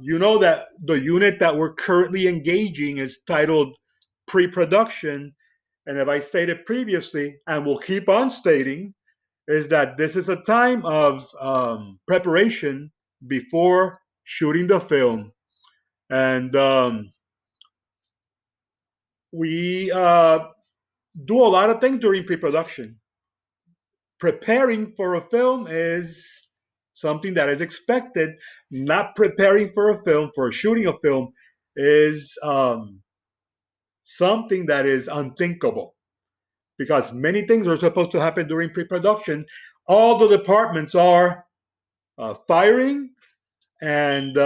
You know that the unit that we're currently engaging is titled pre-production. And as I stated previously, and will keep on stating, is that this is a time of preparation before shooting the film. And we do a lot of things during pre-production. Preparing for a film is something that is expected. Not preparing for a film, for shooting a film, is something that is unthinkable because many things are supposed to happen during pre-production. All the departments are firing, and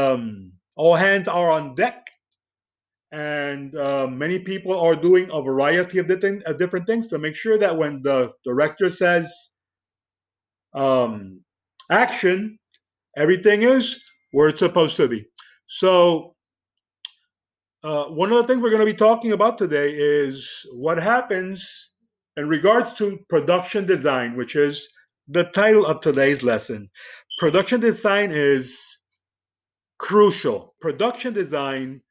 all hands are on deck, and many people are doing a variety of different things to make sure that when the director says um, action, everything is where it's supposed to be. So one of the things we're going to be talking about today is what happens in regards to production design, which is the title of today's lesson. Production design is crucial. Production design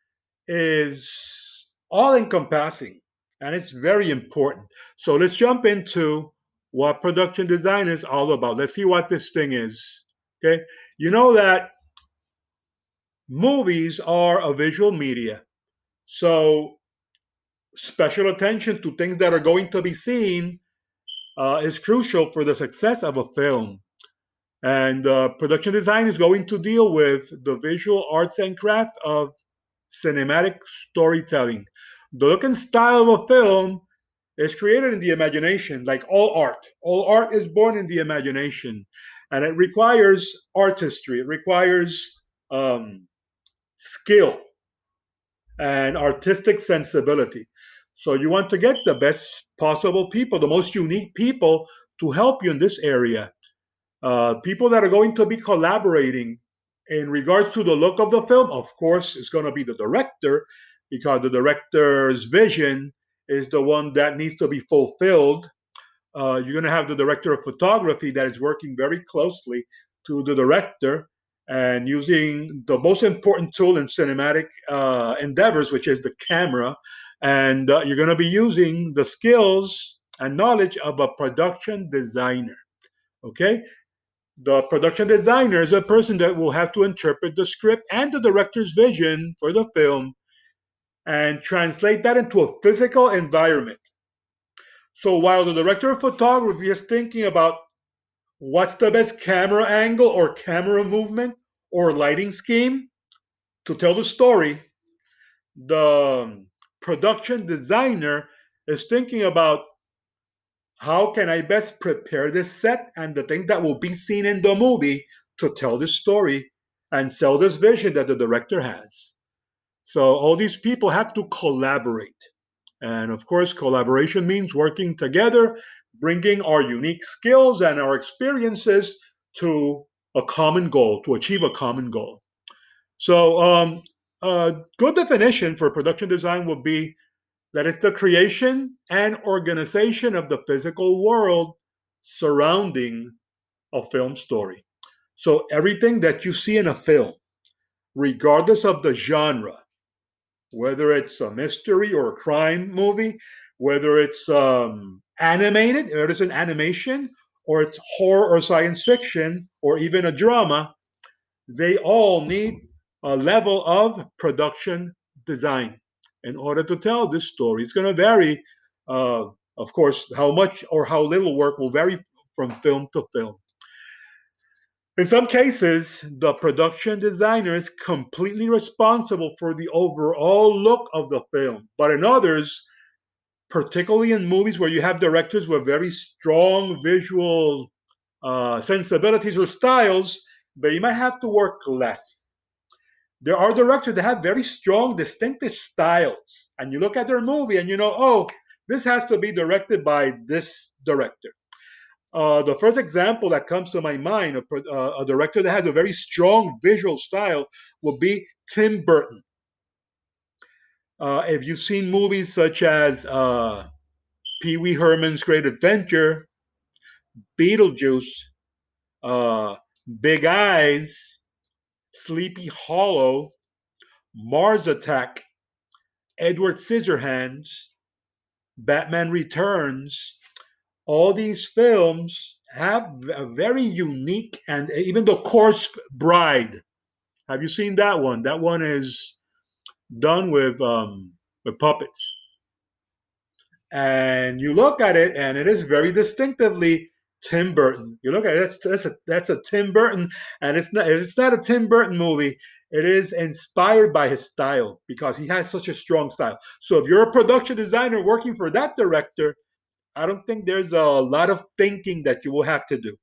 is all encompassing and it's very important. So let's jump into what production design is all about. Let's see what this thing is. Okay. You know that movies are a visual media. So special attention to things that are going to be seen is crucial for the success of a film. And production design is going to deal with the visual arts and craft of cinematic storytelling. The look and style of a film is created in the imagination, like all art. All art is born in the imagination, and it requires artistry. It requires skill and artistic sensibility. So you want to get the best possible people, the most unique people to help you in this area. People that are going to be collaborating in regards to the look of the film, of course, is going to be the director, because the director's vision is the one that needs to be fulfilled. You're going to have the director of photography that is working very closely to the director and using the most important tool in cinematic endeavors, which is the camera. And you're going to be using the skills and knowledge of a production designer. Okay, the production designer is a person that will have to interpret the script and the director's vision for the film and translate that into a physical environment. So while the director of photography is thinking about what's the best camera angle or camera movement or lighting scheme to tell the story, the production designer is thinking about how can I best prepare this set and the things that will be seen in the movie to tell this story and sell this vision that the director has. So all these people have to collaborate. And of course, collaboration means working together, bringing our unique skills and our experiences to a common goal, to achieve a common goal. So, a good definition for production design would be that it's the creation and organization of the physical world surrounding a film story. So, everything that you see in a film, regardless of the genre, whether it's a mystery or a crime movie, whether it's animated, whether it's an animation, or it's horror or science fiction, or even a drama, they all need a level of production design in order to tell this story. It's going to vary, of course, how much or how little work will vary from film to film. In some cases, the production designer is completely responsible for the overall look of the film. But in others, particularly in movies where you have directors with very strong visual sensibilities or styles, they might have to work less. There are directors that have very strong, distinctive styles. And you look at their movie and you know, oh, this has to be directed by this director. The first example that comes to my mind, a director that has a very strong visual style, would be Tim Burton. If you've seen movies such as Pee Wee Herman's Great Adventure, Beetlejuice, uh, Big Eyes, Sleepy Hollow, Mars Attack, Edward Scissorhands, Batman Returns. All these films have a very unique, and even The Corpse Bride. Have you seen that one? That one is done with puppets, and you look at it, and it is very distinctively Tim Burton. You look at it, that's a Tim Burton, and it's not a Tim Burton movie. It is inspired by his style because he has such a strong style. So if you're a production designer working for that director, I don't think there's a lot of thinking that you will have to do.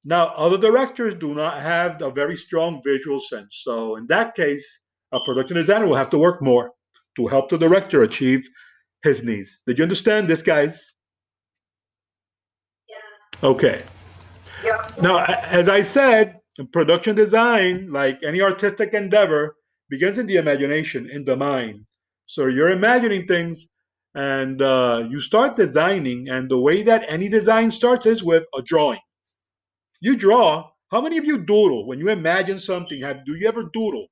Now, other directors do not have a very strong visual sense. So in that case, a production designer will have to work more to help the director achieve his needs. Did you understand this, guys? Okay. Now, as I said, production design, like any artistic endeavor, begins in the imagination, in the mind. So you're imagining things and you start designing, and the way that any design starts is with a drawing. You draw. How many of you doodle when you imagine something? Do you ever doodle?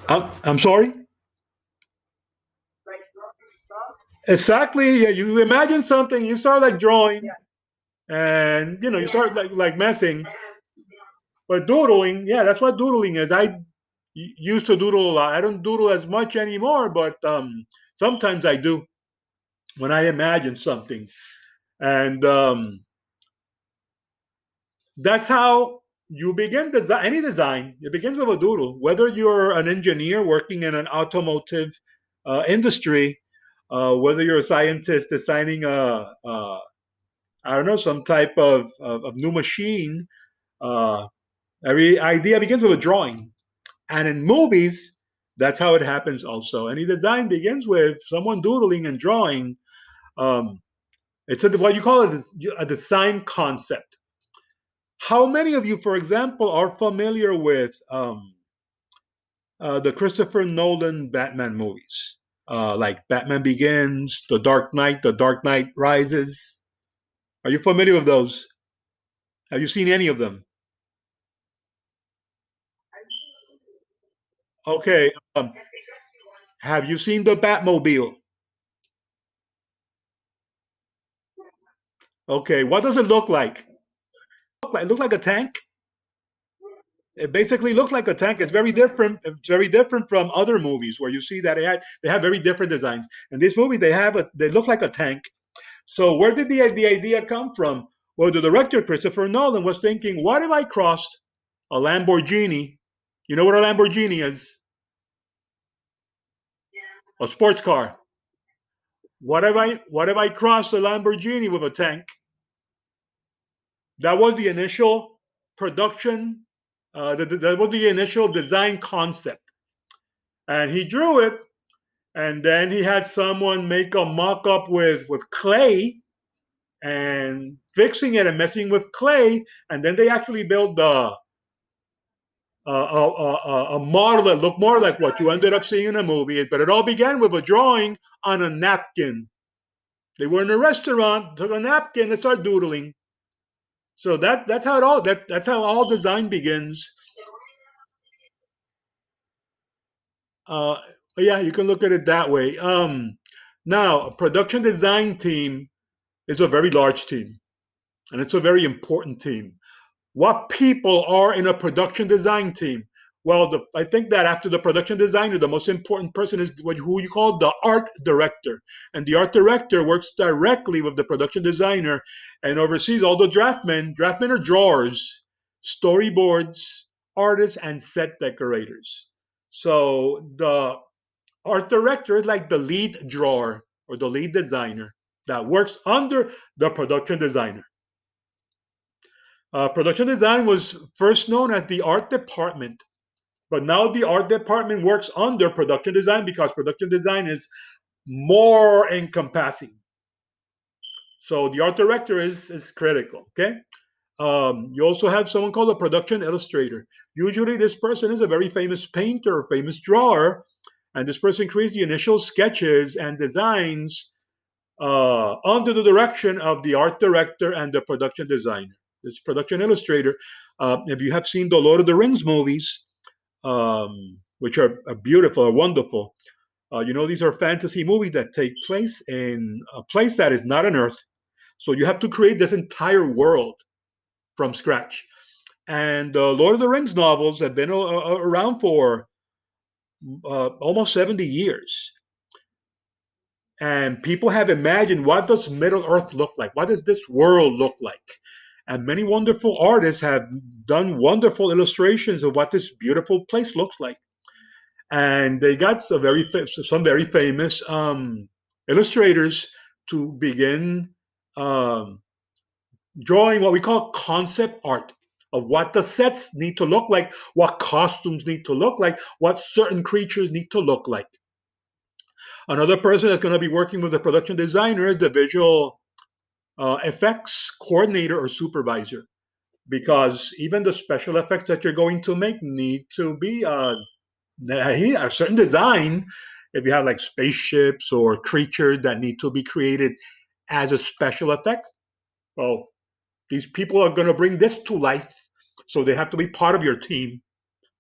I'm sorry. Exactly. Yeah, you imagine something, you start like drawing, and you start like messing. But doodling, yeah, that's what doodling is. I used to doodle a lot. I don't doodle as much anymore, but sometimes I do when I imagine something, and that's how you begin design. Any design, it begins with a doodle. Whether you're an engineer working in an automotive industry, whether you're a scientist designing I don't know, some type of new machine. Uh, every idea begins with a drawing. And in movies, that's how it happens also. Any design begins with someone doodling and drawing. Um, it's what you call a design concept. How many of you, for example, are familiar with the Christopher Nolan Batman movies? Like Batman Begins, The Dark Knight Rises. Are you familiar with those? Have you seen any of them? Okay. Have you seen the Batmobile? Okay. What does it look like? It looks like a tank. It basically looks like a tank. It's very different. It's very different from other movies where you see that they have very different designs. In these movies, they look like a tank. So where did the idea come from? Well, the director Christopher Nolan was thinking, what if I crossed a Lamborghini? You know what a Lamborghini is? A sports car. What if I crossed a Lamborghini with a tank? That was the initial production. That was the initial design concept, and he drew it. And then he had someone make a mock-up with clay and fixing it and messing with clay, and then they actually built a model that looked more like what you ended up seeing in a movie. But it all began with a drawing on a napkin. They were in a restaurant, took a napkin, and started doodling. So that's how all design begins. Uh, yeah, you can look at it that way. Now, a production design team is a very large team, and it's a very important team. What people are in a production design team? Well, I think that after the production designer, the most important person is who you call the art director. And the art director works directly with the production designer and oversees all the draftmen. Draftmen are drawers, storyboards, artists, and set decorators. So the art director is like the lead drawer or the lead designer that works under the production designer. Production design was first known as the art department, but now the art department works under production design because production design is more encompassing. So the art director is critical. Okay. You also have someone called a production illustrator. Usually, this person is a very famous painter, famous drawer, and this person creates the initial sketches and designs under the direction of the art director and the production designer. this production illustrator. If you have seen the Lord of the Rings movies, which are beautiful, are wonderful, these are fantasy movies that take place in a place that is not on Earth. So you have to create this entire world from scratch. And the Lord of the Rings novels have been around for almost 70 years. And people have imagined, what does Middle Earth look like? What does this world look like? And many wonderful artists have done wonderful illustrations of what this beautiful place looks like. And they got some very famous illustrators to begin um, drawing what we call concept art of what the sets need to look like, what costumes need to look like, what certain creatures need to look like. Another person that's going to be working with the production designer is the visual effects coordinator or supervisor, because even the special effects that you're going to make need to be a certain design. If you have like spaceships or creatures that need to be created as a special effect, well, these people are going to bring this to life, so they have to be part of your team.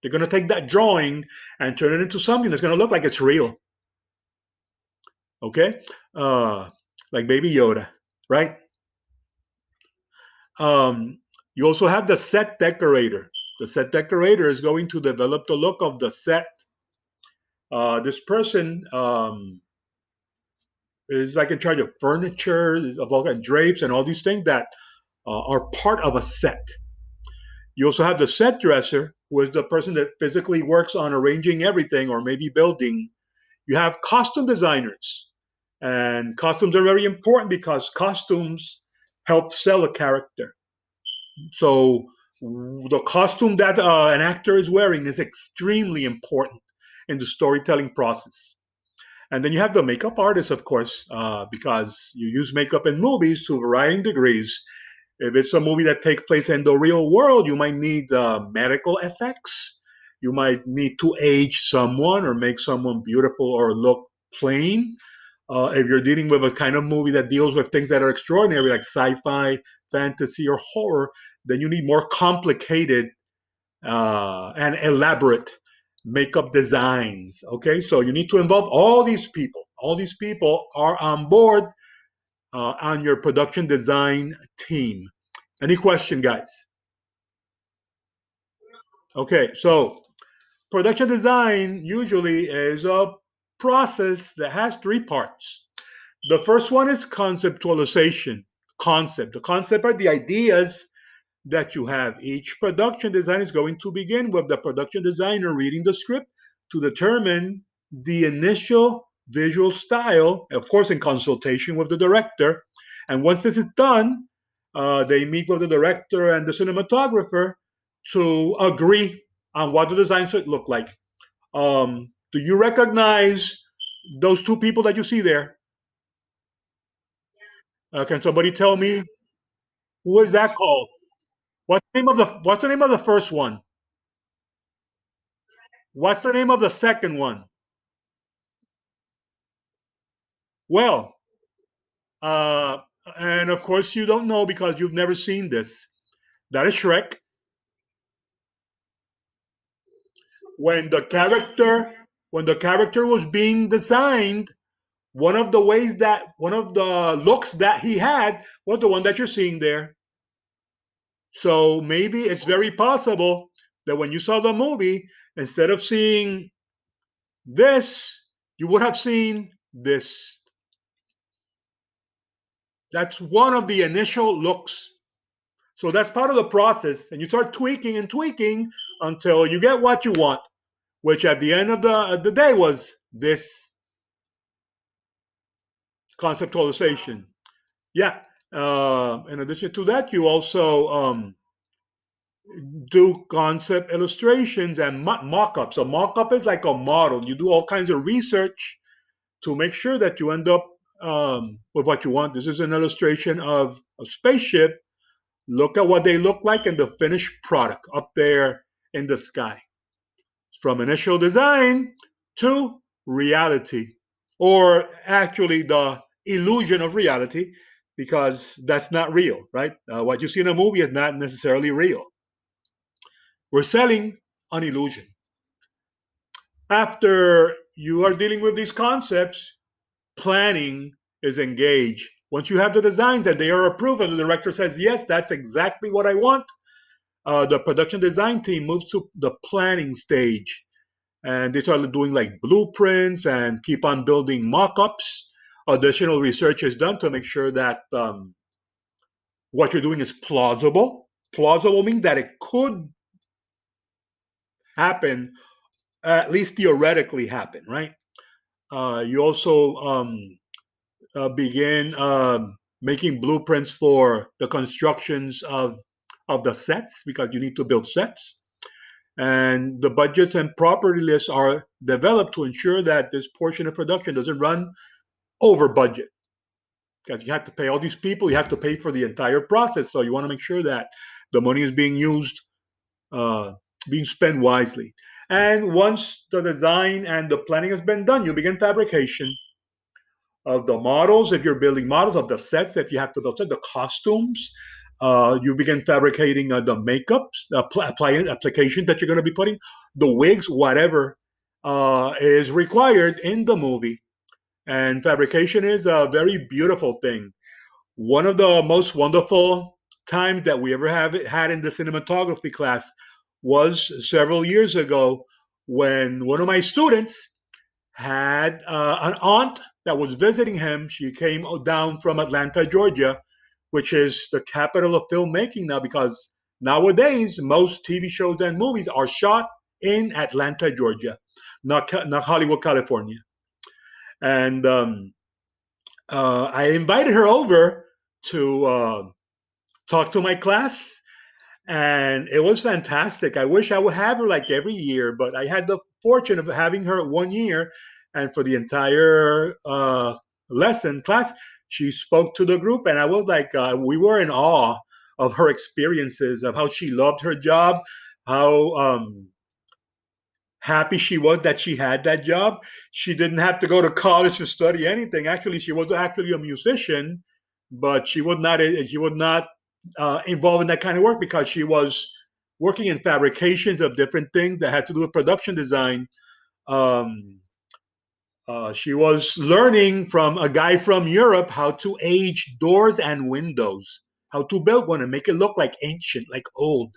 They're going to take that drawing and turn it into something that's going to look like it's real. Okay, uh, like Baby Yoda, right? Um, you also have the set decorator. The set decorator is going to develop the look of the set. This person is like in charge of furniture, of all kind drapes, and all these things that are part of a set. You also have the set dresser, who is the person that physically works on arranging everything or maybe building. You have costume designers, and costumes are very important because costumes help sell a character. So the costume that an actor is wearing is extremely important in the storytelling process. And then you have the makeup artist, of course, because you use makeup in movies to varying degrees. If it's a movie that takes place in the real world, you might need medical effects. You might need to age someone or make someone beautiful or look plain. If you're dealing with a kind of movie that deals with things that are extraordinary, like sci-fi, fantasy, or horror, then you need more complicated and elaborate makeup designs. Okay, so you need to involve all these people. All these people are on board on your production design team. Any question, guys? Okay, so production design usually is a process that has three parts. The first one is conceptualization. Concept. The concept are the ideas that you have. Each production design is going to begin with the production designer reading the script to determine the initial visual style, of course, in consultation with the director. And once this is done, they meet with the director and the cinematographer to agree on what the design should look like. Do you recognize those two people that you see there? Can somebody tell me who is that called? What's the name of the first one? What's the name of the second one? Well, uh, and of course you don't know because you've never seen this. That is Shrek. When the character when the character was being designed, one of the looks that he had was the one that you're seeing there. So maybe it's very possible that when you saw the movie, instead of seeing this, you would have seen this. That's one of the initial looks. So that's part of the process. And you start tweaking and tweaking until you get what you want, which at the end of the day was this conceptualization. Yeah. In addition to that, you also do concept illustrations and mock-ups. A mock-up is like a model. You do all kinds of research to make sure that you end up with what you want. This is an illustration of a spaceship. Look at what they look like in the finished product up there in the sky. From initial design to reality, or actually the illusion of reality, because that's not real, right? What you see in a movie is not necessarily real. We're selling an illusion. After you are dealing with these concepts, planning is engaged. Once you have the designs and they are approved and the director says, yes, that's exactly what I want, the production design team moves to the planning stage. And they start doing like blueprints and keep on building mock-ups. Additional research is done to make sure that what you're doing is plausible. Plausible means that it could happen, at least theoretically happen, right? You also begin making blueprints for the constructions of the sets because you need to build sets. And the budgets and property lists are developed to ensure that this portion of production doesn't run over budget. Because you have to pay all these people, you have to pay for the entire process. So you want to make sure that the money is being used, uh, being spent wisely. And once the design and the planning has been done, you begin fabrication of the models, if you're building models, of the sets, if you have to build the costumes. You begin fabricating the makeups, the applications that you're going to be putting, the wigs, whatever is required in the movie. And fabrication is a very beautiful thing. One of the most wonderful times that we ever have had in the cinematography class was several years ago when one of my students had an aunt that was visiting him. She came down from Atlanta, Georgia, which is the capital of filmmaking now because nowadays most TV shows and movies are shot in Atlanta, Georgia, not Hollywood, California. And I invited her over to talk to my class, and it was fantastic. I wish I would have her like every year, but I had the fortune of having her 1 year, and for the entire lesson class, she spoke to the group, and I was like, we were in awe of her experiences, of how she loved her job, how happy she was that she had that job. She didn't have to go to college to study anything. Actually, she was actually a musician, but she was not involved in that kind of work because she was working in fabrications of different things that had to do with production design. Um, she was learning from a guy from Europe how to age doors and windows, how to build one and make it look like ancient, like old.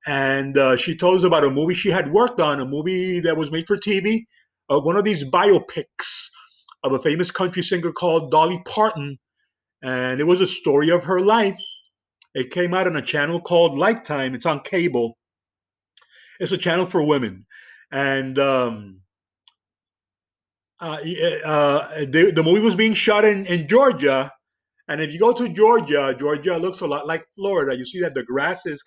And she told us about a movie she had worked on, a movie that was made for TV, one of these biopics of a famous country singer called Dolly Parton. And it was a story of her life. It came out on a channel called Lifetime. It's on cable. It's a channel for women. And the movie was being shot in Georgia. And if you go to Georgia, Georgia looks a lot like Florida. You see that the grass is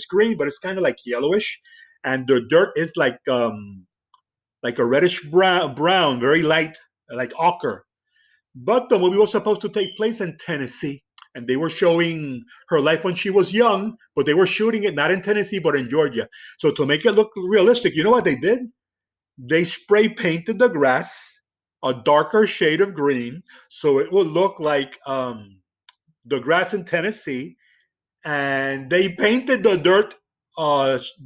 green, but it's kind of like yellowish, and the dirt is like a reddish brown, very light, like ochre. But the movie was supposed to take place in Tennessee, and they were showing her life when she was young, but they were shooting it not in Tennessee but in Georgia. So to make it look realistic, you know what they did? They spray painted the grass a darker shade of green, so it would look like the grass in Tennessee, and they painted the dirt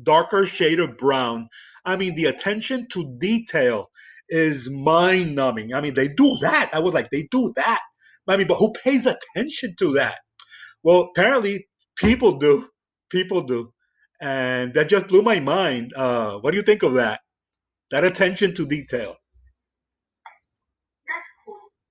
darker shade of brown. I mean, the attention to detail is mind numbing. I mean, they do that. I was like, they do that. I mean, but who pays attention to that? Well, apparently, people do. People do. And that just blew my mind. What do you think of that? That attention to detail.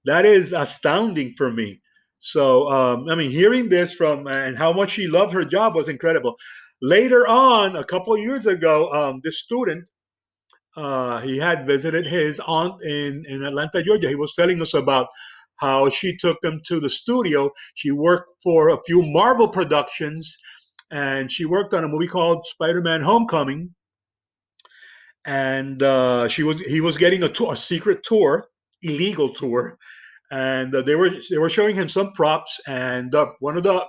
That is astounding for me. So, I mean, hearing this from and how much she loved her job was incredible. Later on, a couple of years ago, this student he had visited his aunt in Atlanta, Georgia. He was telling us about how she took him to the studio. She worked for a few Marvel productions, and she worked on a movie called Spider-Man: Homecoming. And he was getting a secret tour, illegal tour, and they were showing him some props, and one of the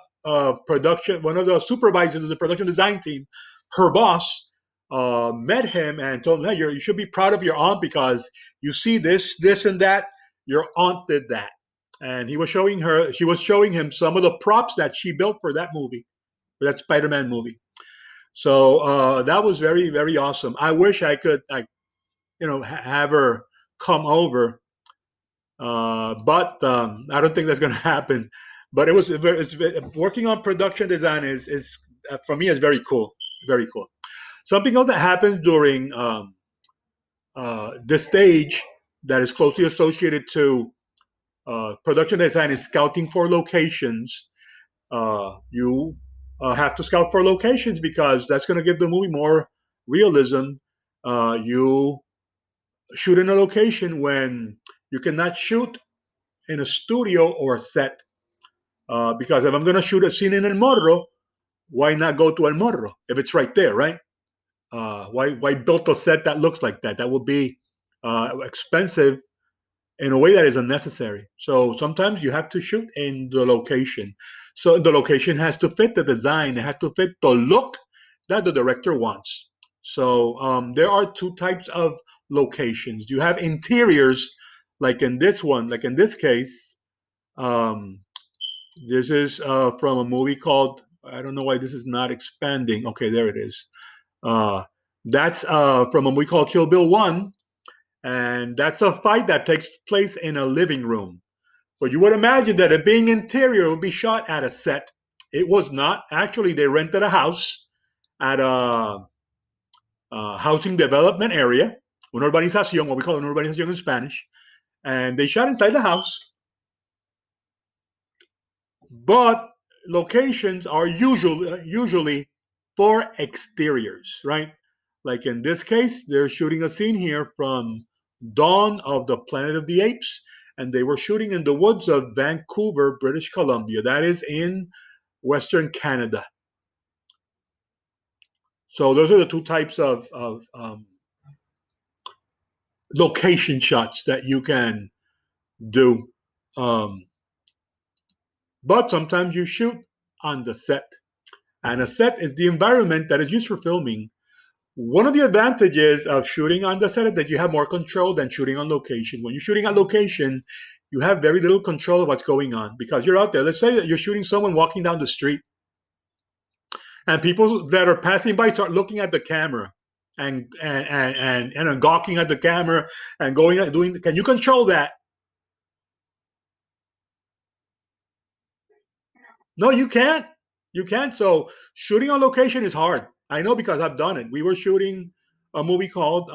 supervisors of the production design team, her boss, met him and told him, hey, you should be proud of your aunt because you see this and that, your aunt did that. and she was showing him some of the props that she built for that movie, for that Spider-Man movie. So that was very, very awesome. I wish I could, like, have her come over, but I don't think that's going to happen. But working on production design is for me is very cool, very cool. Something else that happens during this stage that is closely associated to production design is scouting for locations. You have to scout for locations because that's going to give the movie more realism. You shoot in a location when you cannot shoot in a studio or a set. Because if I'm going to shoot a scene in El Morro, why not go to El Morro if it's right there, right? Why build a set that looks like that? That would be expensive in a way that is unnecessary. So sometimes you have to shoot in the location. So the location has to fit the design, it has to fit the look that the director wants. So there are two types of locations. You have interiors, like in this one, like in this case. Um, this is from a movie called, I don't know why this is not expanding. Okay, there it is. Uh, that's from a movie called Kill Bill 1, and that's a fight that takes place in a living room. But you would imagine that it being interior would be shot at a set. It was not. Actually, they rented a house at a housing development area, una urbanización, what we call an urbanización in Spanish, and they shot inside the house. But locations are usually for exteriors, right? Like in this case, they're shooting a scene here from Dawn of the Planet of the Apes, and they were shooting in the woods of Vancouver, British Columbia. That is in Western Canada. So those are the two types of location shots that you can do. Um, but sometimes you shoot on the set. And a set is the environment that is used for filming. One of the advantages of shooting on the set is that you have more control than shooting on location. When you're shooting on location, you have very little control of what's going on because you're out there. Let's say that you're shooting someone walking down the street, and people that are passing by start looking at the camera and gawking at the camera and going and doing. Can you control that? No, you can't. You can't. So shooting on location is hard. I know because I've done it. We were shooting a movie called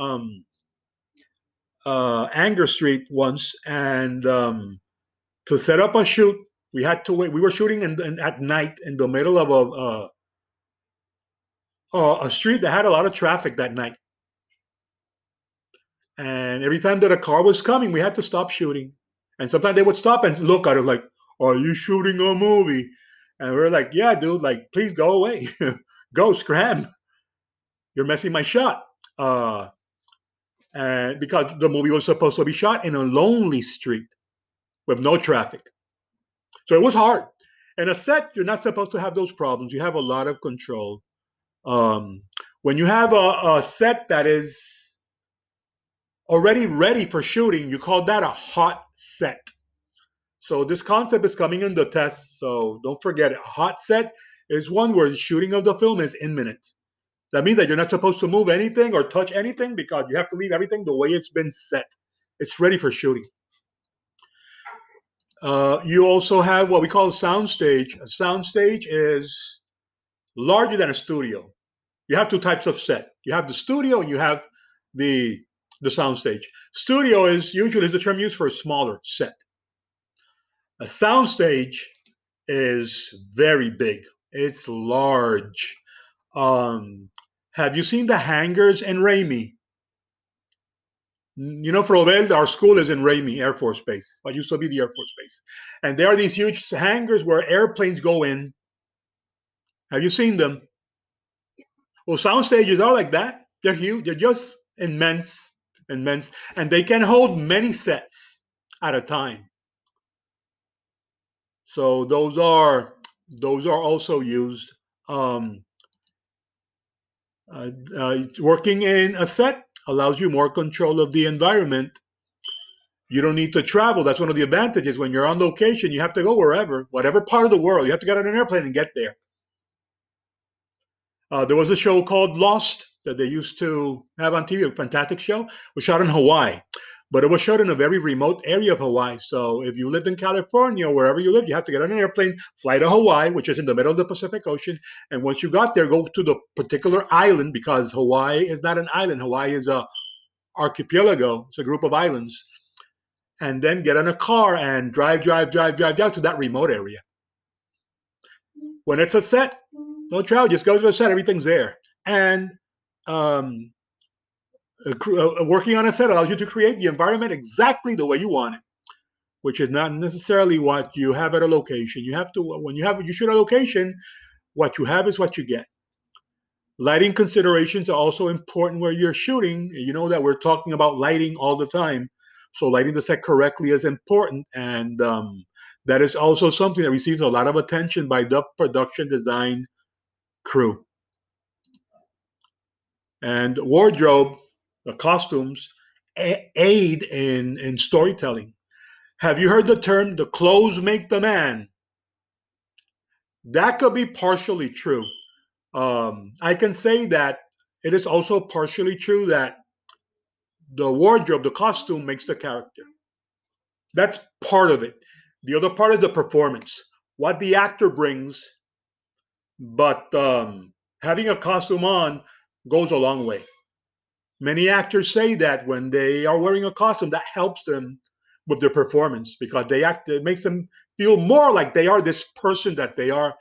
Anger Street once, and to set up a shoot, we had to wait. We were shooting at night in the middle of a street that had a lot of traffic that night. And every time that a car was coming, we had to stop shooting. And sometimes they would stop and look at it like, "Are you shooting a movie?" And we are like, "Yeah, dude. Like, please go away, go scram. You're messing my shot." And because the movie was supposed to be shot in a lonely street with no traffic. So it was hard. In a set, you're not supposed to have those problems. You have a lot of control. Um, when you have a set that is already ready for shooting, you call that a hot set. So this concept is coming in the test. So don't forget it. A hot set is one where the shooting of the film is imminent. That means that you're not supposed to move anything or touch anything because you have to leave everything the way it's been set. It's ready for shooting. You also have what we call a soundstage. A soundstage is larger than a studio. You have two types of set. You have the studio and you have the the soundstage. Studio is usually the term used for a smaller set. A soundstage is very big. It's large. Have you seen the hangars in Ramey? You know, Frovel, our school is in Ramey Air Force Base, what used to be the Air Force Base. And there are these huge hangars where airplanes go in. Have you seen them? Well, sound stages are like that. They're huge. They're just immense, immense, and they can hold many sets at a time. So those are also used. Um, Working in a set allows you more control of the environment, You don't need to travel. That's one of the advantages. When you're on location, you have to go wherever, whatever part of the world. You have to get on an airplane and get there. There was a show called Lost that they used to have on TV, a fantastic show. It was shot in Hawaii, but it was shot in a very remote area of Hawaii. So if you lived in California or wherever you live, you have to get on an airplane, fly to Hawaii, which is in the middle of the Pacific Ocean. And once you got there, go to the particular island, because Hawaii is not an island. Hawaii is a archipelago. It's a group of islands. And then get on a car and drive to that remote area. When it's a set, no travel, just go to the set. Everything's there. And um, working on a set allows you to create the environment exactly the way you want it, which is not necessarily what you have at a location. You have to, when you shoot a location, what you have is what you get. Lighting considerations are also important where you're shooting. You know that we're talking about lighting all the time. So lighting the set correctly is important. And that is also something that receives a lot of attention by the production design crew. And wardrobe, the costumes, aid in storytelling. Have you heard the term, the clothes make the man? That could be partially true. I can say that it is also partially true that the wardrobe, the costume makes the character. That's part of it. The other part is the performance, what the actor brings, but having a costume on goes a long way. Many actors say that when they are wearing a costume, that helps them with their performance because it makes them feel more like they are this person that they are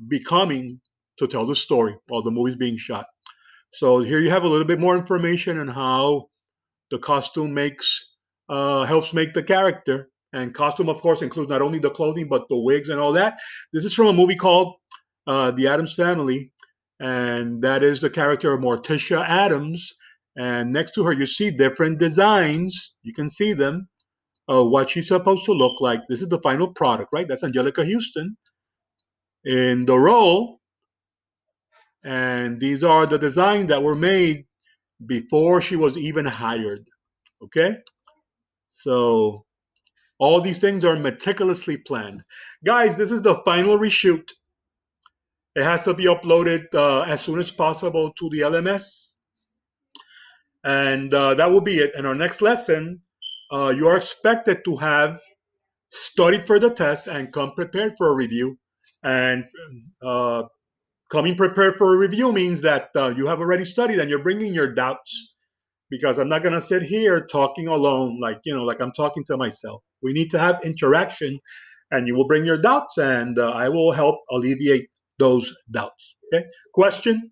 becoming to tell the story while the movie's being shot. So here you have a little bit more information on how the costume makes helps make the character. And costume, of course, includes not only the clothing but the wigs and all that. This is from a movie called The Addams Family, and that is the character of Morticia Addams. And next to her, you see different designs. You can see them. What she's supposed to look like. This is the final product, right? That's Angelica Houston in the role, and these are the designs that were made before she was even hired. Okay, so all these things are meticulously planned. Guys, this is the final reshoot. It has to be uploaded as soon as possible to the LMS. And that will be it. In our next lesson, you are expected to have studied for the test and come prepared for a review. And uh, coming prepared for a review means that you have already studied and you're bringing your doubts, because I'm not going to sit here talking alone, like I'm talking to myself. We need to have interaction, and you will bring your doubts, and I will help alleviate those doubts. Okay. Question?